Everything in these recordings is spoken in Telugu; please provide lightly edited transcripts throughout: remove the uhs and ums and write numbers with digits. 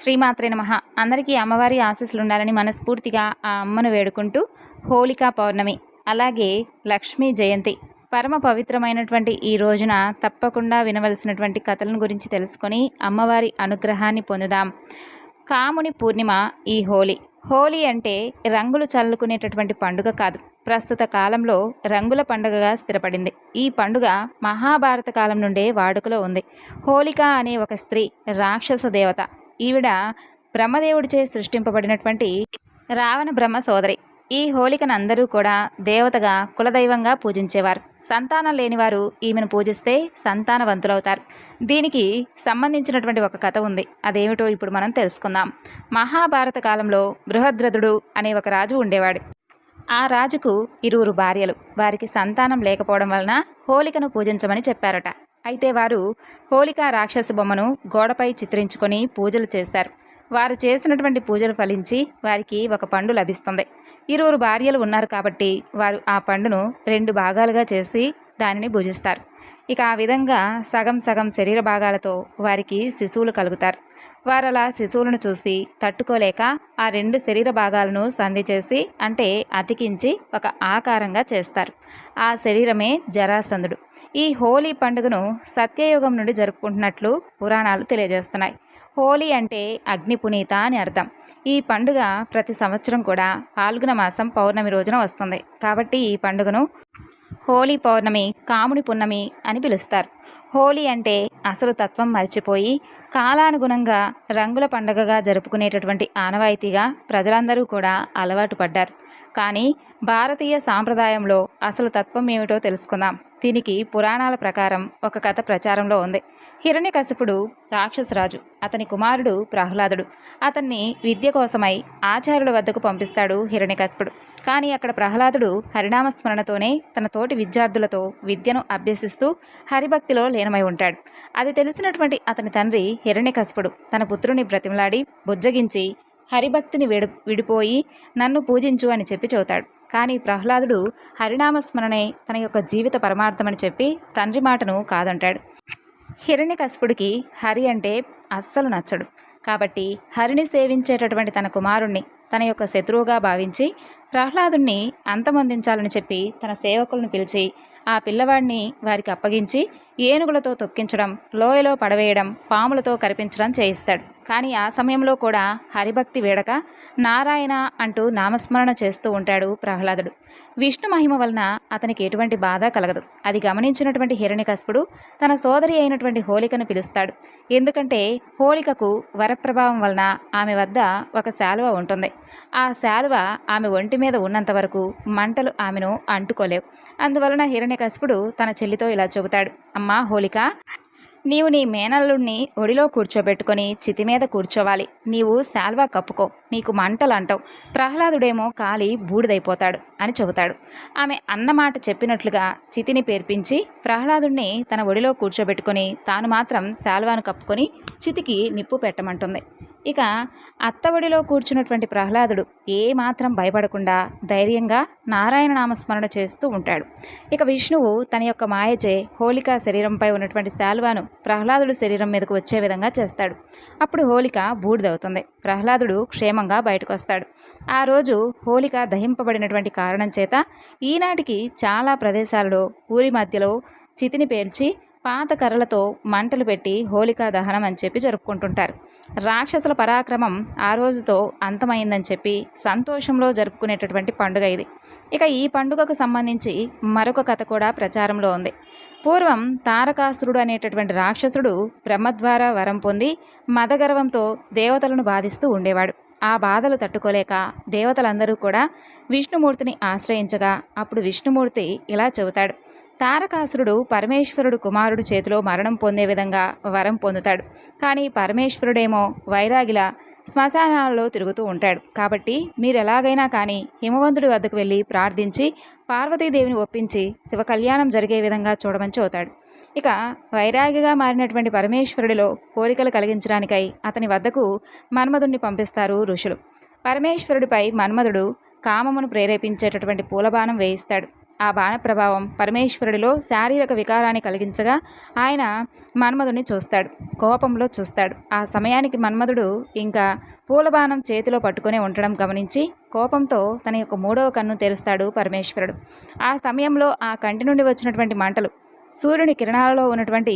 శ్రీమాత్రే నమః. అందరికీ అమ్మవారి ఆశీస్సులు ఉండాలని మనస్ఫూర్తిగా ఆ అమ్మను వేడుకుంటూ, హోళికా పౌర్ణమి అలాగే లక్ష్మీ జయంతి పరమ పవిత్రమైనటువంటి ఈ రోజున తప్పకుండా వినవలసినటువంటి కథలను గురించి తెలుసుకొని అమ్మవారి అనుగ్రహాన్ని పొందుదాం. కాముని పూర్ణిమ ఈ హోలీ. హోలీ అంటే రంగులు చల్లుకునేటటువంటి పండుగ కాదు, ప్రస్తుత కాలంలో రంగుల పండుగగా స్థిరపడింది. ఈ పండుగ మహాభారత కాలం నుండే వాడుకలో ఉంది. హోళిక అనే ఒక స్త్రీ రాక్షస దేవత. ఈవిడ బ్రహ్మదేవుడిచే సృష్టింపబడినటువంటి రావణ బ్రహ్మ సోదరి. ఈ హోళికను అందరూ కూడా దేవతగా కులదైవంగా పూజించేవారు. సంతానం లేనివారు ఈమెను పూజిస్తే సంతానవంతులవుతారు. దీనికి సంబంధించినటువంటి ఒక కథ ఉంది. అదేమిటో ఇప్పుడు మనం తెలుసుకుందాం. మహాభారత కాలంలో బృహద్రథుడు అనే ఒక రాజు ఉండేవాడు. ఆ రాజుకు 2 భార్యలు. వారికి సంతానం లేకపోవడం వలన హోళికను పూజించమని చెప్పారట. అయితే వారు హోళికా రాక్షస బొమ్మను గోడపై చిత్రించుకొని పూజలు చేశారు. వారు చేసినటువంటి పూజలు ఫలించి వారికి ఒక పండు లభిస్తుంది. 2 భార్యలు ఉన్నారు కాబట్టి వారు ఆ పండును 2 భాగాలుగా చేసి దానిని భుజిస్తారు. ఇక ఆ విధంగా సగం సగం శరీర భాగాలతో వారికి శిశువులు కలుగుతారు. వారలా శిశువులను చూసి తట్టుకోలేక ఆ 2 శరీర భాగాలను సంధి చేసి అంటే అతికించి ఒక ఆకారంగా చేస్తారు. ఆ శరీరమే జరాసంధుడు. ఈ హోలీ పండుగను సత్యయుగం నుండి జరుపుకుంటున్నట్లు పురాణాలు తెలియజేస్తున్నాయి. హోలీ అంటే అగ్ని పునీత అని అర్థం. ఈ పండుగ ప్రతి సంవత్సరం కూడా ఫాల్గుణ మాసం పౌర్ణమి రోజున వస్తుంది. కాబట్టి ఈ పండుగను హోలీ పౌర్ణమి, కాముని పున్నమి అని పిలుస్తారు. హోలీ అంటే అసలు తత్వం మర్చిపోయి కాలానుగుణంగా రంగుల పండుగగా జరుపుకునేటటువంటి ఆనవాయితీగా ప్రజలందరూ కూడా అలవాటు పడ్డారు. కానీ భారతీయ సాంప్రదాయంలో అసలు తత్వం ఏమిటో తెలుసుకుందాం. దీనికి పురాణాల ప్రకారం ఒక కథ ప్రచారంలో ఉంది. హిరణ్యకశిపుడు రాక్షసరాజు. అతని కుమారుడు ప్రహ్లాదుడు. అతన్ని విద్య కోసమై ఆచార్యుల వద్దకు పంపిస్తాడు హిరణ్యకశిపుడు. కానీ అక్కడ ప్రహ్లాదుడు హరినామస్మరణతోనే తన తోటి విద్యార్థులతో విద్యను అభ్యసిస్తూ హరిభక్తిలో లీనమై ఉంటాడు. అది తెలిసినటువంటి అతని తండ్రి హిరణ్యకశిపుడు తన పుత్రుని బ్రతిమలాడి బుజ్జగించి హరిభక్తిని విడిపోయి నన్ను పూజించు అని చెప్పి చెబుతాడు. కానీ ప్రహ్లాదుడు హరినామస్మరణే తన యొక్క జీవిత పరమార్థమని చెప్పి తండ్రి మాటను కాదంటాడు. హిరణ్యకశిపుడికి హరి అంటే అస్సలు నచ్చడు. కాబట్టి హరిని సేవించేటటువంటి తన కుమారుణ్ణి తన యొక్క శత్రువుగా భావించి ప్రహ్లాదుణ్ణి అంతమొందించాలని చెప్పి తన సేవకులను పిలిచి ఆ పిల్లవాడిని వారికి అప్పగించి ఏనుగులతో తొక్కించడం, లోయలో పడవేయడం, పాములతో కరిపించడం చేయిస్తాడు. కానీ ఆ సమయంలో కూడా హరిభక్తి వేడక నారాయణ అంటూ నామస్మరణ చేస్తూ ఉంటాడు ప్రహ్లాదుడు. విష్ణు మహిమ వలన అతనికి ఎటువంటి బాధ కలగదు. అది గమనించినటువంటి హిరణ్యకశిపుడు తన సోదరి అయినటువంటి హోళికను పిలుస్తాడు. ఎందుకంటే హోళికకు వరప్రభావం వలన ఆమె వద్ద ఒక శాలువ ఉంటుంది. ఆ శాలువ ఆమె ఒంటి మీద ఉన్నంత వరకు మంటలు ఆమెను అంటుకోలేవు. అందువలన హిరణ్యకశిపుడు తన చెల్లితో ఇలా చెబుతాడు. అమ్మా హోళిక, నీవు నీ మేనల్లుణ్ణి ఒడిలో కూర్చోబెట్టుకొని చితి మీద కూర్చోవాలి. నీవు శాల్వా కప్పుకో, నీకు మంటలు అంటావు. ప్రహ్లాదుడేమో కాలి బూడిదైపోతాడు అని చెబుతాడు. ఆమె అన్నమాట చెప్పినట్లుగా చితిని పేర్పించి ప్రహ్లాదుణ్ణి తన ఒడిలో కూర్చోబెట్టుకొని తాను మాత్రం శాల్వాను కప్పుకొని చితికి నిప్పు పెట్టమంటుంది. ఇక అత్త ఒడిలో కూర్చున్నటువంటి ప్రహ్లాదుడు ఏమాత్రం భయపడకుండా ధైర్యంగా నారాయణ నామస్మరణ చేస్తూ ఉంటాడు. ఇక విష్ణువు తన యొక్క మాయచే హోళిక శరీరంపై ఉన్నటువంటి శాల్వాను ప్రహ్లాదుడు శరీరం మీదకు వచ్చే విధంగా చేస్తాడు. అప్పుడు హోళిక బూడిదవుతుంది. ప్రహ్లాదుడు క్షేమంగా బయటకు వస్తాడు. ఆ రోజు హోళిక దహింపబడినటువంటి కారణం చేత ఈనాటికి చాలా ప్రదేశాలలో ఊరి మధ్యలో చితిని పేల్చి పాత కర్రలతో మంటలు పెట్టి హోళికా దహనం అని చెప్పి జరుపుకుంటుంటారు. రాక్షసుల పరాక్రమం ఆ రోజుతో అంతమైందని చెప్పి సంతోషంలో జరుపుకునేటటువంటి పండుగ ఇది. ఇక ఈ పండుగకు సంబంధించి మరొక కథ కూడా ప్రచారంలో ఉంది. పూర్వం తారకాసురుడు అనేటటువంటి రాక్షసుడు బ్రహ్మ ద్వారా వరం పొంది మదగర్వంతో దేవతలను బాధిస్తూ ఉండేవాడు. ఆ బాధలు తట్టుకోలేక దేవతలందరూ కూడా విష్ణుమూర్తిని ఆశ్రయించగా అప్పుడు విష్ణుమూర్తి ఇలా చెబుతాడు. తారకాసురుడు పరమేశ్వరుడు కుమారుడు చేతిలో మరణం పొందే విధంగా వరం పొందుతాడు. కానీ పరమేశ్వరుడేమో వైరాగిలా శ్మశానాలలో తిరుగుతూ ఉంటాడు. కాబట్టి మీరు ఎలాగైనా కానీ హిమవంతుడి వద్దకు వెళ్ళి ప్రార్థించి పార్వతీదేవిని ఒప్పించి శివ కళ్యాణం జరిగే విధంగా చూడమని చెబుతాడు. ఇక వైరాగిగా మారినటువంటి పరమేశ్వరుడిలో కోరికలు కలిగించడానికై అతని వద్దకు మన్మధుణ్ణి పంపిస్తారు ఋషులు. పరమేశ్వరుడిపై మన్మధుడు కామమును ప్రేరేపించేటటువంటి పూలబాణం వేయిస్తాడు. ఆ బాణ ప్రభావం పరమేశ్వరుడిలో శారీరక వికారాన్ని కలిగించగా ఆయన మన్మధుడిని చూస్తాడు, కోపంలో చూస్తాడు. ఆ సమయానికి మన్మధుడు ఇంకా పూలబాణం చేతిలో పట్టుకొని ఉండడం గమనించి కోపంతో తన యొక్క మూడవ కన్ను తెరుస్తాడు పరమేశ్వరుడు. ఆ సమయంలో ఆ కంటి నుండి వచ్చినటువంటి మంటలు సూర్యుని కిరణాలలో ఉన్నటువంటి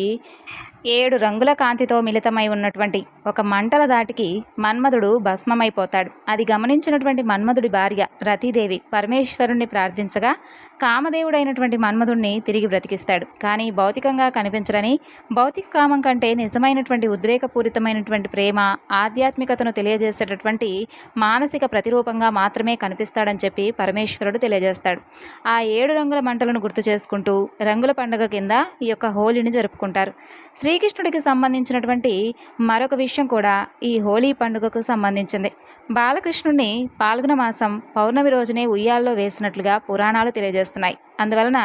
7 రంగుల కాంతితో మిళితమై ఉన్నటువంటి ఒక మంటల దాటికి మన్మధుడు భస్మమైపోతాడు. అది గమనించినటువంటి మన్మధుడి భార్య రతీదేవి పరమేశ్వరుణ్ణి ప్రార్థించగా కామదేవుడైనటువంటి మన్మధుడిని తిరిగి బ్రతికిస్తాడు. కానీ భౌతికంగా కనిపించడని, భౌతిక కామం కంటే నిజమైనటువంటి ఉద్రేకపూరితమైనటువంటి ప్రేమ, ఆధ్యాత్మికతను తెలియజేసేటటువంటి మానసిక ప్రతిరూపంగా మాత్రమే కనిపిస్తాడని చెప్పి పరమేశ్వరుడు తెలియజేస్తాడు. ఆ 7 రంగుల మంటలను గుర్తు చేసుకుంటూ రంగుల పండుగ కింద ఈ యొక్క హోలీని జరుపుకుంటారు. శ్రీకృష్ణుడికి సంబంధించినటువంటి మరొక విషయం కూడా ఈ హోలీ పండుగకు సంబంధించింది. బాలకృష్ణుడిని పాల్గొన మాసం పౌర్ణమి రోజునే ఉయ్యాల్లో వేసినట్లుగా పురాణాలు తెలియజేస్తున్నాయి. అందువలన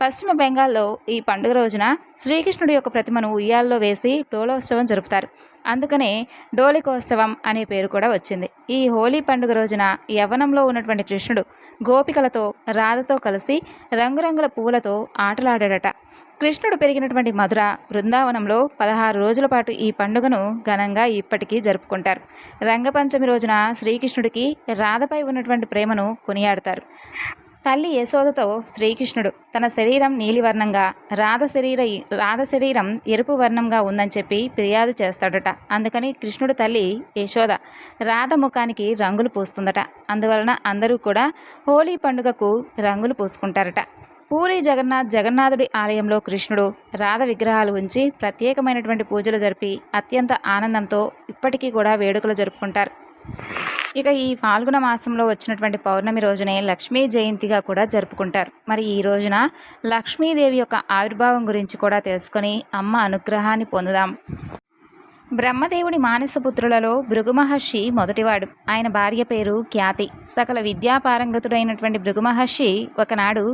పశ్చిమ బెంగాల్లో ఈ పండుగ రోజున శ్రీకృష్ణుడి యొక్క ప్రతిమను ఉయ్యాల్లో వేసి డోలోత్సవం జరుపుతారు. అందుకనే డోలికోత్సవం అనే పేరు కూడా వచ్చింది. ఈ హోలీ పండుగ రోజున యవ్వనంలో ఉన్నటువంటి కృష్ణుడు గోపికలతో రాధతో కలిసి రంగురంగుల పువ్వులతో ఆటలాడాడట. కృష్ణుడు పెరిగినటువంటి మధుర బృందావనంలో 16 రోజుల పాటు ఈ పండుగను ఘనంగా ఇప్పటికీ జరుపుకుంటారు. రంగపంచమి రోజున శ్రీకృష్ణుడికి రాధపై ఉన్నటువంటి ప్రేమను కొనియాడతారు. తల్లి యశోదతో శ్రీకృష్ణుడు తన శరీరం నీలివర్ణంగా, రాధ శరీరం ఎరుపు వర్ణంగా ఉందని చెప్పి ఫిర్యాదు చేస్తాడట. అందుకని కృష్ణుడు తల్లి యశోద రాధ ముఖానికి రంగులు పూస్తుందట. అందువలన అందరూ కూడా హోలీ పండుగకు రంగులు పూసుకుంటారట. పూరి జగన్నాథుడి ఆలయంలో కృష్ణుడు రాధ విగ్రహాలు ఉంచి ప్రత్యేకమైనటువంటి పూజలు జరిపి అత్యంత ఆనందంతో ఇప్పటికీ కూడా వేడుకలు జరుపుకుంటారు. ఇక ఈ ఫాల్గుణ మాసంలో వచ్చినటువంటి పౌర్ణమి రోజునే లక్ష్మీ జయంతిగా కూడా జరుపుకుంటారు. మరి ఈ రోజున లక్ష్మీదేవి యొక్క ఆవిర్భావం గురించి కూడా తెలుసుకొని అమ్మ అనుగ్రహాన్ని పొందుదాం. బ్రహ్మదేవుడి మానసపుత్రులలో భృగు మహర్షి మొదటివాడు. ఆయన భార్య పేరు ఖ్యాతి. సకల విద్యాపారంగతుడైనటువంటి భృగు మహర్షి ఒకనాడు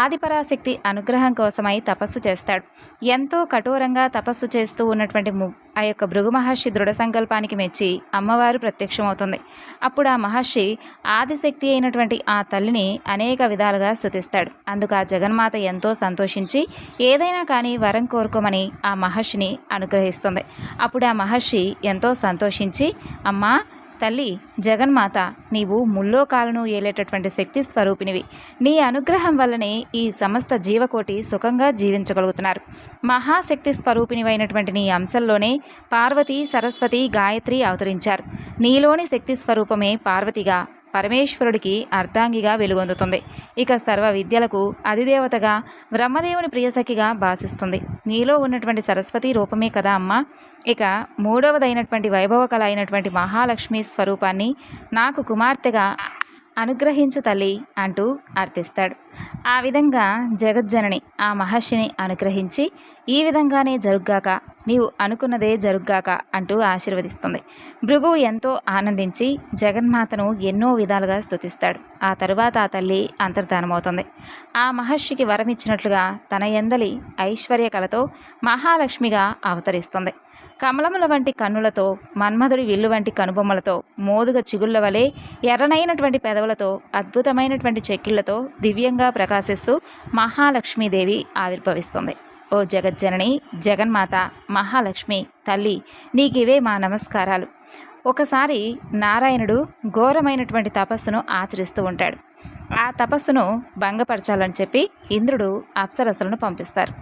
ఆదిపరాశక్తి అనుగ్రహం కోసమై తపస్సు చేస్తాడు. ఎంతో కఠోరంగా తపస్సు చేస్తూ ఉన్నటువంటి ఆ యొక్క భృగు మహర్షి దృఢ సంకల్పానికి మెచ్చి అమ్మవారు ప్రత్యక్షమవుతుంది. అప్పుడు ఆ మహర్షి ఆదిశక్తి అయినటువంటి ఆ తల్లిని అనేక విధాలుగా స్తుతిస్తాడు. అందుకు ఆ జగన్మాత ఎంతో సంతోషించి ఏదైనా కానీ వరం కోరుకోమని ఆ మహర్షిని అనుగ్రహిస్తుంది. అప్పుడు ఆ మహర్షి ఎంతో సంతోషించి, అమ్మా తల్లి జగన్మాత, నీవు ముల్లోకాలను ఏలేటటువంటి శక్తి స్వరూపినివి. నీ అనుగ్రహం వల్లనే ఈ సమస్త జీవకోటి సుఖంగా జీవించగలుగుతున్నారు. మహాశక్తి స్వరూపినివైనటువంటి నీ అంశంలోనే పార్వతి, సరస్వతి, గాయత్రి అవతరించారు. నీలోని శక్తి స్వరూపమే పార్వతిగా పరమేశ్వరుడికి అర్ధాంగిగా వెలుగొందుతుంది. ఇక సర్వ విద్యలకు అధిదేవతగా బ్రహ్మదేవుని ప్రియసఖిగా భాసిస్తుంది. నీలో ఉన్నటువంటి సరస్వతి రూపమే కదా అమ్మ. ఇక మూడవదైనటువంటి వైభవ కళ అయినటువంటి మహాలక్ష్మి స్వరూపాన్ని నాకు కుమార్తెగా అనుగ్రహించు తల్లి అంటూ అర్థిస్తాడు. ఆ విధంగా జగజ్జనని ఆ మహర్షిని అనుగ్రహించి ఈ విధంగానే జరుగ్గాక, నీవు అనుకున్నదే జరుగ్గాక అంటూ ఆశీర్వదిస్తుంది. భృగువు ఎంతో ఆనందించి జగన్మాతను ఎన్నో విధాలుగా స్తుతిస్తాడు. ఆ తరువాత ఆ తల్లి అంతర్ధానమవుతుంది. ఆ మహర్షికి వరమిచ్చినట్లుగా తన యందలి ఐశ్వర్య కళతో మహాలక్ష్మిగా అవతరిస్తుంది. కమలముల వంటి కన్నులతో, మన్మధుడి విల్లు వంటి కనుబొమ్మలతో, మోదుగ చిగుళ్ల వలె ఎర్రనైనటువంటి పెదవులతో, అద్భుతమైనటువంటి చెక్కిళ్లతో దివ్యంగా ప్రకాశిస్తూ మహాలక్ష్మీదేవి ఆవిర్భవిస్తుంది. ఓ జగజ్జనని, జగన్మాత, మహాలక్ష్మి తల్లి, నీకివే మా నమస్కారాలు. ఒకసారి నారాయణుడు ఘోరమైనటువంటి తపస్సును ఆచరిస్తూ ఉంటాడు. ఆ తపస్సును భంగపరచాలని చెప్పి ఇంద్రుడు అప్సరసలను పంపిస్తారు.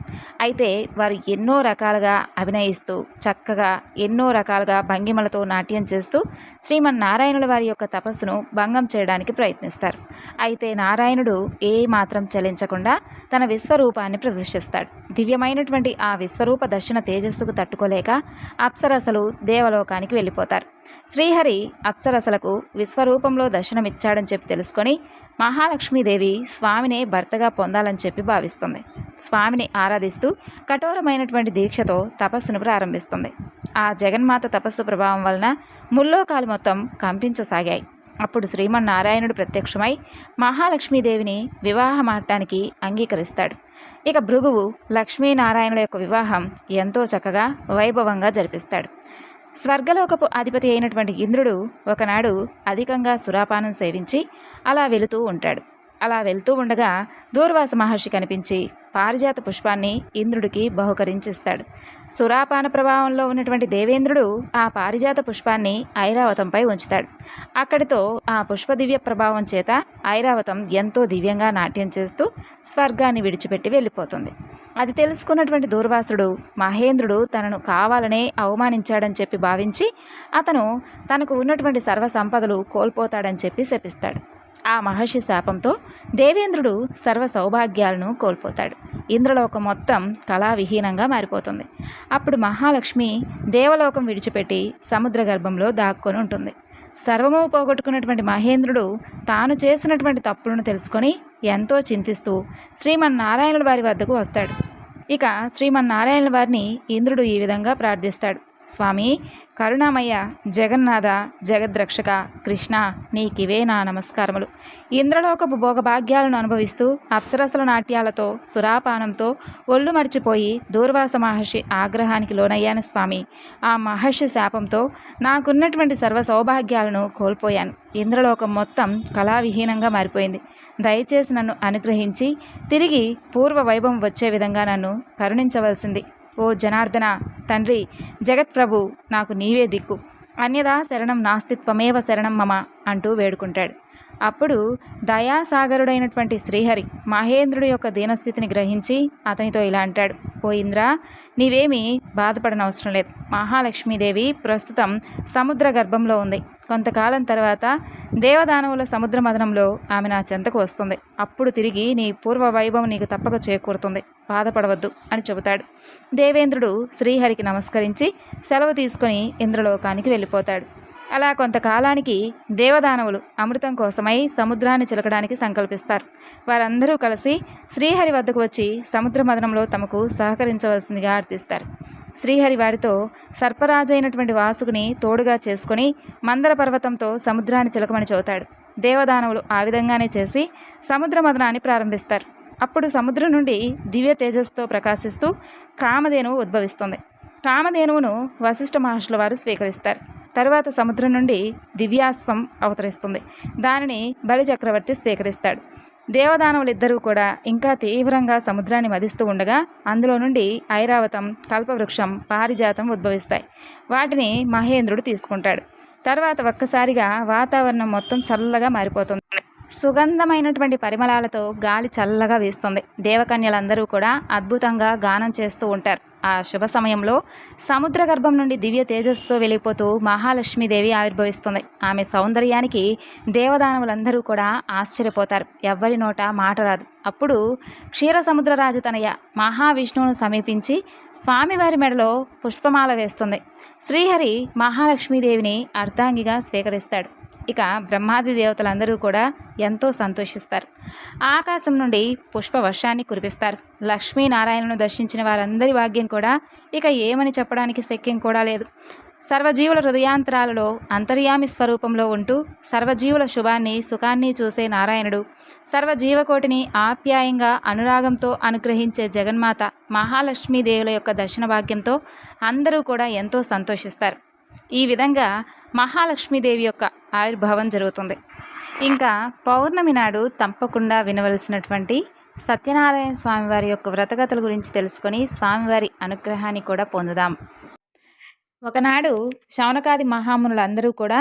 అయితే వారు ఎన్నో రకాలుగా అభినయిస్తూ చక్కగా ఎన్నో రకాలుగా భంగిమలతో నాట్యం చేస్తూ శ్రీమన్నారాయణుల వారి యొక్క తపస్సును భంగం చేయడానికి ప్రయత్నిస్తారు. అయితే నారాయణుడు ఏ మాత్రం చలించకుండా తన విశ్వరూపాన్ని ప్రదర్శిస్తాడు. దివ్యమైనటువంటి ఆ విశ్వరూప దర్శన తేజస్సుకు తట్టుకోలేక అప్సరసలు దేవలోకానికి వెళ్ళిపోతారు. శ్రీహరి అప్సరసలకు విశ్వరూపంలో దర్శనమిచ్చాడని చెప్పి తెలుసుకొని మహాలక్ష్మీదేవి స్వామినే భర్తగా పొందాలని చెప్పి భావిస్తుంది. స్వామిని ఆరాధిస్తూ కఠోరమైనటువంటి దీక్షతో తపస్సును ప్రారంభిస్తుంది. ఆ జగన్మాత తపస్సు ప్రభావం వలన ముల్లోకాలు మొత్తం కంపించసాగాయి. అప్పుడు శ్రీమన్నారాయణుడు ప్రత్యక్షమై మహాలక్ష్మీదేవిని వివాహమాడటానికి అంగీకరిస్తాడు. ఇక భృగువు లక్ష్మీనారాయణుల యొక్క వివాహం ఎంతో చక్కగా వైభవంగా జరిపిస్తాడు. స్వర్గలోకపు అధిపతి అయినటువంటి ఇంద్రుడు ఒకనాడు అధికంగా సురాపానం సేవించి అలా వెళుతూ ఉంటాడు. అలా వెళ్తూ ఉండగా దూర్వాస మహర్షి కనిపించి పారిజాత పుష్పాన్ని ఇంద్రుడికి బహుకరించిస్తాడు. సురాపాన ప్రభావంలో ఉన్నటువంటి దేవేంద్రుడు ఆ పారిజాత పుష్పాన్ని ఐరావతంపై ఉంచుతాడు. అక్కడితో ఆ పుష్పదివ్య ప్రభావం చేత ఐరావతం ఎంతో దివ్యంగా నాట్యం చేస్తూ స్వర్గాన్ని విడిచిపెట్టి వెళ్ళిపోతుంది. అది తెలుసుకున్నటువంటి దూర్వాసుడు మహేంద్రుడు తనను కావాలనే అవమానించాడని చెప్పి భావించి అతను తనకు ఉన్నటువంటి సర్వ సంపదలు కోల్పోతాడని చెప్పి శపిస్తాడు. ఆ మహర్షి శాపంతో దేవేంద్రుడు సర్వ సౌభాగ్యాలను కోల్పోతాడు. ఇంద్రలోకం మొత్తం కళావిహీనంగా మారిపోతుంది. అప్పుడు మహాలక్ష్మి దేవలోకం విడిచిపెట్టి సముద్ర గర్భంలో దాక్కొని ఉంటుంది. సర్వము పోగొట్టుకున్నటువంటి మహేంద్రుడు తాను చేసినటువంటి తప్పులను తెలుసుకొని ఎంతో చింతిస్తూ శ్రీమన్నారాయణుల వారి వద్దకు వస్తాడు. ఇక శ్రీమన్నారాయణుల వారిని ఇంద్రుడు ఈ విధంగా ప్రార్థిస్తాడు. స్వామి, కరుణామయ్య, జగన్నాథ, జగద్రక్షక, కృష్ణ, నీకివే నా నమస్కారములు. ఇంద్రలోకపు భోగభాగ్యాలను అనుభవిస్తూ అప్సరసల నాట్యాలతో సురాపానంతో ఒళ్ళు మర్చిపోయి దూర్వాస మహర్షి ఆగ్రహానికి లోనయ్యాను స్వామి. ఆ మహర్షి శాపంతో నాకున్నటువంటి సర్వ సౌభాగ్యాలను కోల్పోయాను. ఇంద్రలోకం మొత్తం కళావిహీనంగా మారిపోయింది. దయచేసి నన్ను అనుగ్రహించి తిరిగి పూర్వ వైభవం వచ్చే విధంగా నన్ను కరుణించవలసింది. ఓ జనార్దన, తండ్రి, జగత్ప్రభు, నాకు నీవే దిక్కు. అన్యదా శరణం నాస్తిత్వమేవ శరణం మమ అంటూ వేడుకుంటాడు. అప్పుడు దయాసాగరుడైనటువంటి శ్రీహరి మహేంద్రుడి యొక్క దీనస్థితిని గ్రహించి అతనితో ఇలా అంటాడు. ఓ ఇంద్ర, నీవేమీ బాధపడనవసరం లేదు. మహాలక్ష్మీదేవి ప్రస్తుతం సముద్ర గర్భంలో ఉంది. కొంతకాలం తర్వాత దేవదానవుల సముద్ర మదనంలో ఆమె నా చెంతకు వస్తుంది. అప్పుడు తిరిగి నీ పూర్వ వైభవం నీకు తప్పక చేకూరుతుంది. బాధపడవద్దు అని చెబుతాడు. దేవేంద్రుడు శ్రీహరికి నమస్కరించి సెలవు తీసుకుని ఇంద్రలోకానికి వెళ్ళిపోతాడు. అలా కొంతకాలానికి దేవదానవులు అమృతం కోసమై సముద్రాన్ని చిలకడానికి సంకల్పిస్తారు. వారందరూ కలిసి శ్రీహరి వద్దకు వచ్చి సముద్ర మదనంలో తమకు సహకరించవలసిందిగా అర్థిస్తారు. శ్రీహరి వారితో సర్పరాజైనటువంటి వాసుకుని తోడుగా చేసుకుని మందర పర్వతంతో సముద్రాన్ని చిలకమని చెబుతాడు. దేవదానవులు ఆ విధంగానే చేసి సముద్ర మదనాన్ని ప్రారంభిస్తారు. అప్పుడు సముద్రం నుండి దివ్య తేజస్సుతో ప్రకాశిస్తూ కామధేనువు ఉద్భవిస్తుంది. కామధేనువును వశిష్ఠ మహర్షుల వారు స్వీకరిస్తారు. తరువాత సముద్రం నుండి దివ్యాశ్వం అవతరిస్తుంది. దానిని బలి చక్రవర్తి స్వీకరిస్తాడు. దేవదానవులిద్దరూ కూడా ఇంకా తీవ్రంగా సముద్రాన్ని మదిస్తూ ఉండగా అందులో నుండి ఐరావతం, కల్పవృక్షం, పారిజాతం ఉద్భవిస్తాయి. వాటిని మహేంద్రుడు తీసుకుంటాడు. తర్వాత ఒక్కసారిగా వాతావరణం మొత్తం చల్లగా మారిపోతుంది. సుగంధమైనటువంటి పరిమళాలతో గాలి చల్లగా వీస్తుంది. దేవకన్యలందరూ కూడా అద్భుతంగా గానం చేస్తూ ఉంటారు. ఆ శుభ సమయంలో సముద్ర గర్భం నుండి దివ్య తేజస్సుతో వెళ్ళిపోతూ మహాలక్ష్మీదేవి ఆవిర్భవిస్తుంది. ఆమె సౌందర్యానికి దేవదానవులందరూ కూడా ఆశ్చర్యపోతారు. ఎవ్వరి నోట మాట రాదు. అప్పుడు క్షీరసముద్రరాజు తనయ మహావిష్ణువును సమీపించి స్వామివారి మెడలో పుష్పమాల వేస్తుంది. శ్రీహరి మహాలక్ష్మీదేవిని అర్ధాంగిగా స్వీకరిస్తాడు. ఇక బ్రహ్మాది దేవతలందరూ కూడా ఎంతో సంతోషిస్తారు. ఆకాశం నుండి పుష్పవర్షాన్ని కురిపిస్తారు. లక్ష్మీనారాయణను దర్శించిన వారందరి భాగ్యం కూడా ఇక ఏమని చెప్పడానికి శక్యం కూడా లేదు. సర్వజీవుల హృదయాంతరాలలో అంతర్యామి స్వరూపంలో ఉంటూ సర్వజీవుల శుభాన్ని సుఖాన్ని చూసే నారాయణుడు, సర్వజీవకోటిని ఆప్యాయంగా అనురాగంతో అనుగ్రహించే జగన్మాత మహాలక్ష్మీదేవుల యొక్క దర్శన భాగ్యంతో అందరూ కూడా ఎంతో సంతోషిస్తారు. ఈ విధంగా మహాలక్ష్మీదేవి యొక్క ఆవిర్భావం జరుగుతుంది. ఇంకా పౌర్ణమి నాడు తప్పకుండా వినవలసినటువంటి సత్యనారాయణ స్వామివారి యొక్క వ్రతగతుల గురించి తెలుసుకొని స్వామివారి అనుగ్రహాన్ని కూడా పొందుదాం. ఒకనాడు శౌనకాది మహామునులందరూ కూడా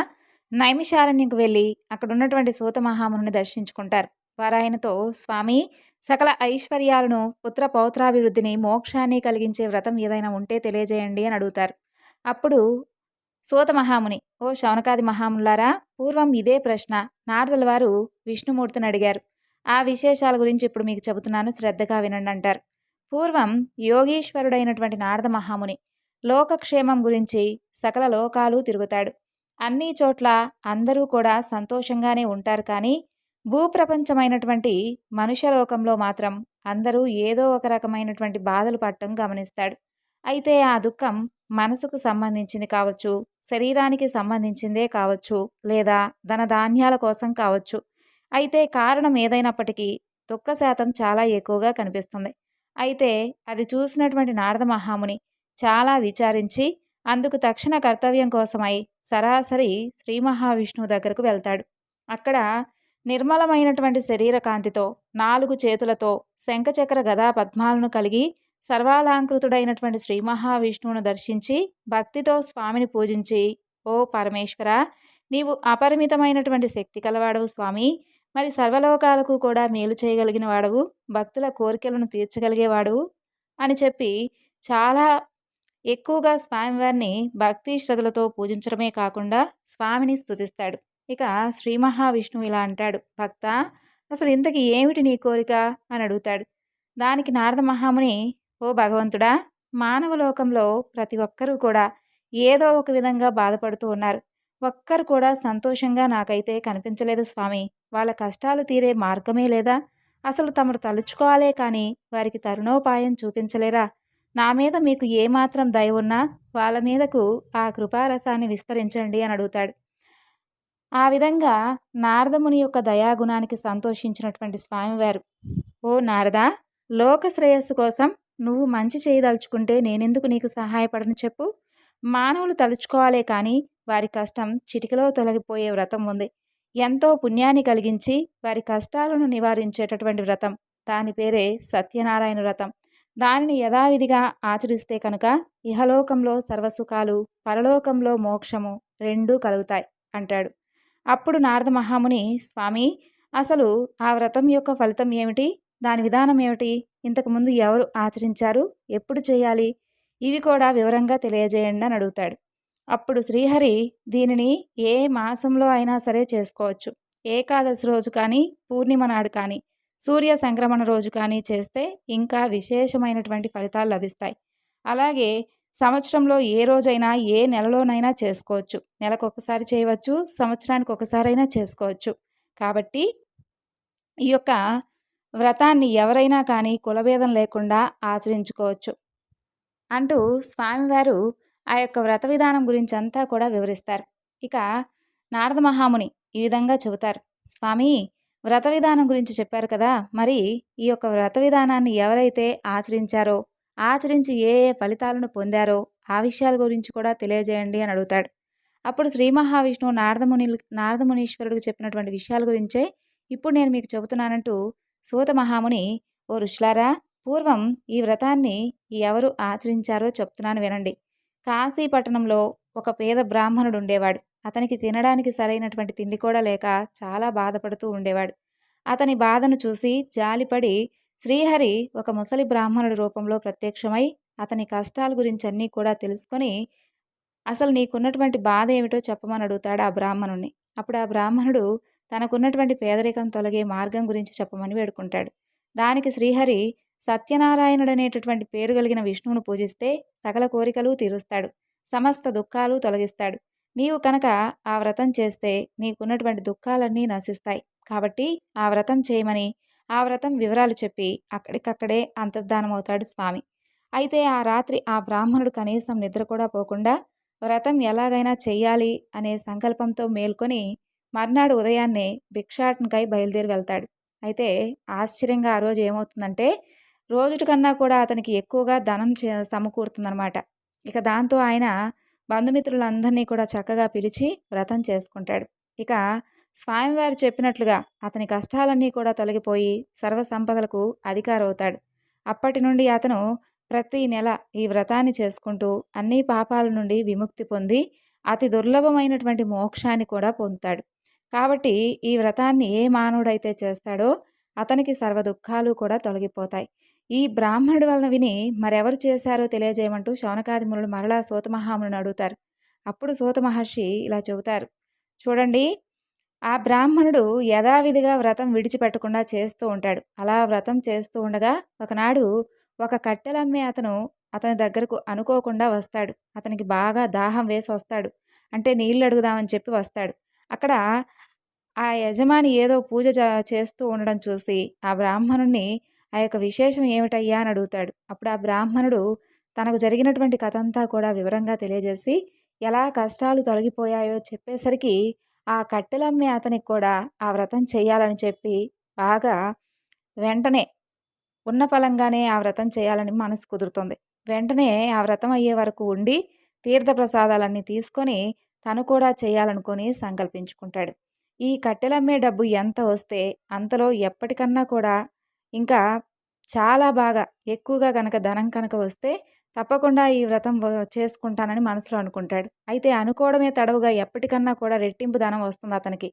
నైమిషారణ్యంకు వెళ్ళి అక్కడ ఉన్నటువంటి సూత మహాముని దర్శించుకుంటారు. వారాయనతో, స్వామి, సకల ఐశ్వర్యాలను, పుత్ర పౌత్రాభివృద్ధిని, మోక్షాన్ని కలిగించే వ్రతం ఏదైనా ఉంటే తెలియజేయండి అని అడుగుతారు. అప్పుడు సూత మహాముని, ఓ శౌనకాది మహాములారా, పూర్వం ఇదే ప్రశ్న నారదుల వారు విష్ణుమూర్తిని అడిగారు. ఆ విశేషాల గురించి ఇప్పుడు మీకు చెబుతున్నాను, శ్రద్ధగా వినండి అంటారు. పూర్వం యోగీశ్వరుడైనటువంటి నారద మహాముని లోకక్షేమం గురించి సకల లోకాలు తిరుగుతాడు. అన్ని చోట్ల అందరూ కూడా సంతోషంగానే ఉంటారు. కానీ భూప్రపంచమైనటువంటి మనుష్యలోకంలో మాత్రం అందరూ ఏదో ఒక రకమైనటువంటి బాధలు పడటం గమనిస్తాడు. అయితే ఆ దుఃఖం మనసుకు సంబంధించింది కావచ్చు, శరీరానికి సంబంధించిందే కావచ్చు, లేదా ధనధాన్యాల కోసం కావచ్చు. అయితే కారణం ఏదైనప్పటికీ దుఃఖ శాతం చాలా ఎక్కువగా కనిపిస్తుంది. అయితే అది చూసినటువంటి నారద మహాముని చాలా విచారించి అందుకు తక్షణ కర్తవ్యం కోసమై సరాసరి శ్రీ మహావిష్ణువు దగ్గరకు వెళ్తాడు. అక్కడ నిర్మలమైనటువంటి శరీర కాంతితో 4 చేతులతో శంఖచక్ర గదా పద్మాలను కలిగి సర్వాలంకృతుడైనటువంటి శ్రీ మహావిష్ణువును దర్శించి భక్తితో స్వామిని పూజించి, ఓ పరమేశ్వర, నీవు అపరిమితమైనటువంటి శక్తి కలవాడవు స్వామి, మరి సర్వలోకాలకు కూడా మేలు చేయగలిగిన వాడవు, భక్తుల కోరికలను తీర్చగలిగేవాడవు అని చెప్పి చాలా ఎక్కువగా స్వామివారిని భక్తి శ్రద్ధలతో పూజించడమే కాకుండా స్వామిని స్తుతిస్తాడు. ఇక శ్రీ మహావిష్ణువు ఇలా అంటాడు, భక్త, అసలు ఇంతకీ ఏమిటి నీ కోరిక అని అడుగుతాడు. దానికి నారద మహాముని, ఓ భగవంతుడా, మానవ లోకంలో ప్రతి ఒక్కరూ కూడా ఏదో ఒక విధంగా బాధపడుతూ ఉన్నారు. ఒక్కరు కూడా సంతోషంగా నాకైతే కనిపించలేదు స్వామి. వాళ్ళ కష్టాలు తీరే మార్గమే లేదా? అసలు తమరు తలుచుకోవాలే కానీ వారికి తరుణోపాయం చూపించలేరా? నా మీద మీకు ఏమాత్రం దయ ఉన్నా వాళ్ళ మీదకు ఆ కృపారసాన్ని విస్తరించండి అని అడుగుతాడు. ఆ విధంగా నారదముని యొక్క దయాగుణానికి సంతోషించినటువంటి స్వామివారు, ఓ నారదా, లోక శ్రేయస్సు కోసం నువ్వు మంచి చేయదలుచుకుంటే నేనెందుకు నీకు సహాయపడను చెప్పు. మానవులు తలుచుకోవాలే కానీ వారి కష్టం చిటికలో తొలగిపోయే వ్రతం ఉంది. ఎంతో పుణ్యాన్ని కలిగించి వారి కష్టాలను నివారించేటటువంటి వ్రతం. దాని పేరే సత్యనారాయణ వ్రతం. దానిని యథావిధిగా ఆచరిస్తే కనుక ఇహలోకంలో సర్వసుఖాలు, పరలోకంలో మోక్షము రెండూ కలుగుతాయి అంటాడు. అప్పుడు నారద మహాముని, స్వామి, అసలు ఆ వ్రతం యొక్క ఫలితం ఏమిటి? దాని విధానం ఏమిటి? ఇంతకుముందు ఎవరు ఆచరించారు? ఎప్పుడు చేయాలి? ఇవి కూడా వివరంగా తెలియజేయండి అని అడుగుతాడు. అప్పుడు శ్రీహరి, దీనిని ఏ మాసంలో అయినా సరే చేసుకోవచ్చు. ఏకాదశి రోజు కానీ, పూర్ణిమ నాడు కానీ, సూర్య సంక్రమణ రోజు కానీ చేస్తే ఇంకా విశేషమైనటువంటి ఫలితాలు లభిస్తాయి. అలాగే సంవత్సరంలో ఏ రోజైనా ఏ నెలలోనైనా చేసుకోవచ్చు. నెలకొకసారి చేయవచ్చు, సంవత్సరానికి ఒకసారైనా చేసుకోవచ్చు. కాబట్టి ఈ యొక్క వ్రతాన్ని ఎవరైనా కానీ కులభేదం లేకుండా ఆచరించుకోవచ్చు అంటూ స్వామివారు ఆ యొక్క వ్రత విధానం గురించి అంతా కూడా వివరిస్తారు. ఇక నారద మహాముని ఈ విధంగా చెబుతారు, స్వామి, వ్రత విధానం గురించి చెప్పారు కదా, మరి ఈ యొక్క వ్రత విధానాన్ని ఎవరైతే ఆచరించారో, ఆచరించి ఏ ఏ ఫలితాలను పొందారో ఆ విషయాల గురించి కూడా తెలియజేయండి అని అడుగుతాడు. అప్పుడు శ్రీ మహావిష్ణువు నారదమునీశ్వరుడికి చెప్పినటువంటి విషయాల గురించే ఇప్పుడు నేను మీకు చెబుతున్నానంటూ సూత మహాముని, ఓ ఋషులారా, పూర్వం ఈ వ్రతాన్ని ఎవరు ఆచరించారో చెప్తున్నాను వినండి. కాశీ పట్టణంలో ఒక పేద బ్రాహ్మణుడు ఉండేవాడు. అతనికి తినడానికి సరైనటువంటి తిండి కూడా లేక చాలా బాధపడుతూ ఉండేవాడు. అతని బాధను చూసి జాలిపడి శ్రీహరి ఒక ముసలి బ్రాహ్మణుడి రూపంలో ప్రత్యక్షమై అతని కష్టాల గురించి అన్నీ కూడా తెలుసుకొని, అసలు నీకున్నటువంటి బాధ ఏమిటో చెప్పమని అడుగుతాడు ఆ బ్రాహ్మణుణ్ణి. అప్పుడు ఆ బ్రాహ్మణుడు తనకున్నటువంటి పేదరికం తొలగే మార్గం గురించి చెప్పమని వేడుకుంటాడు. దానికి శ్రీహరి, సత్యనారాయణుడు అనేటటువంటి పేరు కలిగిన విష్ణువును పూజిస్తే సకల కోరికలు తీరుస్తాడు, సమస్త దుఃఖాలు తొలగిస్తాడు. నీవు కనుక ఆ వ్రతం చేస్తే నీకున్నటువంటి దుఃఖాలన్నీ నశిస్తాయి. కాబట్టి ఆ వ్రతం చేయమని ఆ వ్రతం వివరాలు చెప్పి అక్కడికక్కడే అంతర్ధానమవుతాడు స్వామి. అయితే ఆ రాత్రి ఆ బ్రాహ్మణుడు కనీసం నిద్ర కూడా పోకుండా వ్రతం ఎలాగైనా చెయ్యాలి అనే సంకల్పంతో మేల్కొని మర్నాడు ఉదయాన్నే భిక్షాటనకై బయలుదేరి వెళ్తాడు. అయితే ఆశ్చర్యంగా ఆ రోజు ఏమవుతుందంటే, రోజుటి కన్నా కూడా అతనికి ఎక్కువగా ధనం సమకూరుతుందనమాట. ఇక దాంతో ఆయన బంధుమిత్రులందరినీ కూడా చక్కగా పిలిచి వ్రతం చేసుకుంటాడు. ఇక స్వామివారు చెప్పినట్లుగా అతని కష్టాలన్నీ కూడా తొలగిపోయి సర్వసంపదలకు అధికారవుతాడు. అప్పటి నుండి అతను ప్రతి నెల ఈ వ్రతాన్ని చేసుకుంటూ అన్ని పాపాల నుండి విముక్తి పొంది అతి దుర్లభమైనటువంటి మోక్షాన్ని కూడా పొందుతాడు. కాబట్టి ఈ వ్రతాన్ని ఏ మానవుడైతే చేస్తాడో అతనికి సర్వ దుఃఖాలు కూడా తొలగిపోతాయి. ఈ బ్రాహ్మణుడి వలన విని మరెవరు చేశారో తెలియజేయమంటూ శౌనకాది మునులు మరలా సూత మహాముని అడుగుతారు. అప్పుడు సూత మహర్షి ఇలా చెబుతారు, చూడండి, ఆ బ్రాహ్మణుడు యథావిధిగా వ్రతం విడిచిపెట్టకుండా చేస్తూ ఉంటాడు. అలా వ్రతం చేస్తూ ఉండగా ఒకనాడు ఒక కట్టెలమ్మే అతను అతని దగ్గరకు అనుకోకుండా వస్తాడు. అతనికి బాగా దాహం వేసి వస్తాడు. అంటే నీళ్ళు అడుగుదామని చెప్పి వస్తాడు. అక్కడ ఆ యజమాని ఏదో పూజ చేస్తూ ఉండడం చూసి ఆ బ్రాహ్మణుణ్ణి ఆ యొక్క విశేషం ఏమిటయ్యా అని అడుగుతాడు. అప్పుడు ఆ బ్రాహ్మణుడు తనకు జరిగినటువంటి కథ అంతా కూడా వివరంగా తెలియజేసి ఎలా కష్టాలు తొలగిపోయాయో చెప్పేసరికి ఆ కట్టెలమ్మే అతనికి కూడా ఆ వ్రతం చేయాలని చెప్పి బాగా వెంటనే ఉన్న ఫలంగానే ఆ వ్రతం చేయాలని మనసు కుదురుతుంది. వెంటనే ఆ వ్రతం అయ్యే వరకు ఉండి తీర్థప్రసాదాలన్నీ తీసుకొని తను కూడా చేయాలనుకొని సంకల్పించుకుంటాడు. ఈ కట్టెలమ్మే డబ్బు ఎంత వస్తే అంతలో ఎప్పటికన్నా కూడా ఇంకా చాలా బాగా ఎక్కువగా గనక ధనం కనుక వస్తే తప్పకుండా ఈ వ్రతం చేసుకుంటానని మనసులో అనుకుంటాడు. అయితే అనుకోవడమే తడవుగా ఎప్పటికన్నా కూడా రెట్టింపు ధనం వస్తుంది అతనికి.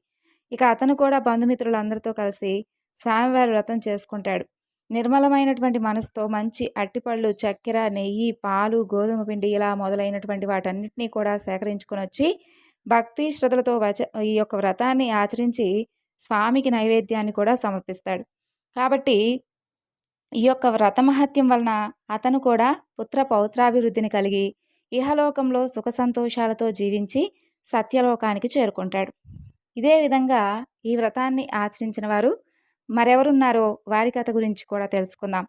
ఇక అతను కూడా బంధుమిత్రులందరితో కలిసి స్వామివారి వ్రతం చేసుకుంటాడు. నిర్మలమైనటువంటి మనసుతో మంచి అట్టిపళ్ళు, చక్కెర, నెయ్యి, పాలు, గోధుమ పిండి ఇలా మొదలైనటువంటి వాటన్నిటినీ కూడా సేకరించుకొనొచ్చి భక్తి శ్రద్ధలతో ఈ యొక్క వ్రతాన్ని ఆచరించి స్వామికి నైవేద్యాన్ని కూడా సమర్పిస్తాడు. కాబట్టి ఈ యొక్క వ్రత మహత్యం వలన అతను కూడా పుత్ర పౌత్రాభివృద్ధిని కలిగి ఇహలోకంలో సుఖ సంతోషాలతో జీవించి సత్యలోకానికి చేరుకుంటాడు. ఇదే విధంగా ఈ వ్రతాన్ని ఆచరించిన వారు మరెవరున్నారో వారి కథ గురించి కూడా తెలుసుకుందాం.